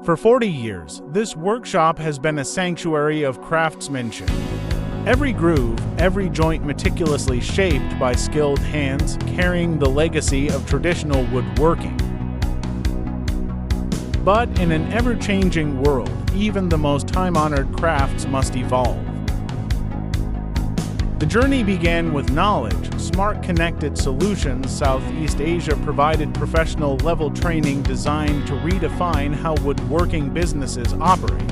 For 40 years, this workshop has been a sanctuary of craftsmanship. Every groove, every joint meticulously shaped by skilled hands, carrying the legacy of traditional woodworking. But in an ever-changing world, even the most time-honored crafts must evolve. The journey began with knowledge. Smart Connected Solutions Southeast Asia provided professional-level training designed to redefine how woodworking businesses operate.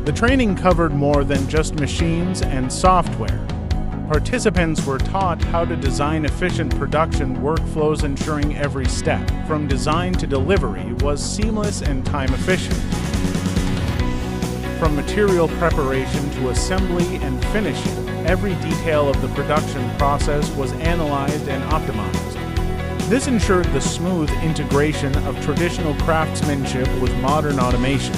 The training covered more than just machines and software. Participants were taught how to design efficient production workflows, ensuring every step, from design to delivery, was seamless and time-efficient. From material preparation to assembly and finishing, every detail of the production process was analyzed and optimized. This ensured the smooth integration of traditional craftsmanship with modern automation.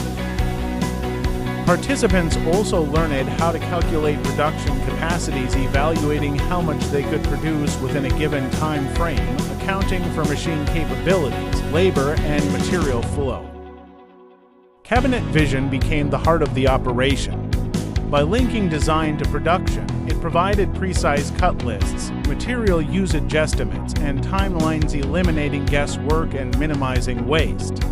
Participants also learned how to calculate production capacities, evaluating how much they could produce within a given time frame, accounting for machine capabilities, labor, and material flow. Cabinet vision became the heart of the operation. By linking design to production, it provided precise cut lists, material usage estimates, and timelines, eliminating guesswork and minimizing waste.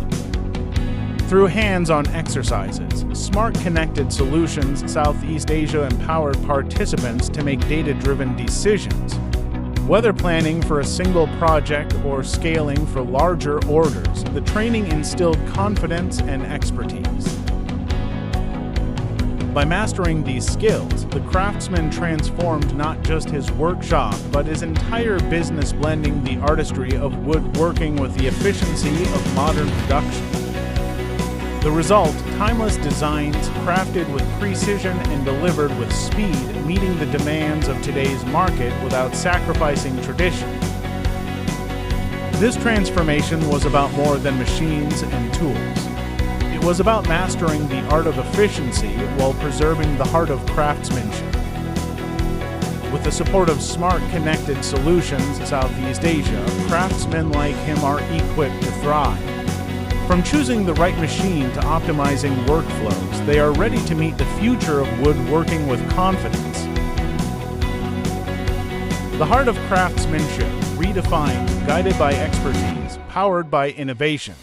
Through hands-on exercises, Smart Connected Solutions Southeast Asia empowered participants to make data-driven decisions. Whether planning for a single project or scaling for larger orders, the training instilled confidence and expertise. By mastering these skills, the craftsman transformed not just his workshop, but his entire business, blending the artistry of woodworking with the efficiency of modern production. The result, timeless designs crafted with precision and delivered with speed, meeting the demands of today's market without sacrificing tradition. This transformation was about more than machines and tools. It was about mastering the art of efficiency while preserving the heart of craftsmanship. With the support of Smart Connected Solutions Southeast Asia, craftsmen like him are equipped to thrive. From choosing the right machine to optimizing workflows, they are ready to meet the future of woodworking with confidence. The heart of craftsmanship, redefined, guided by expertise, powered by innovation.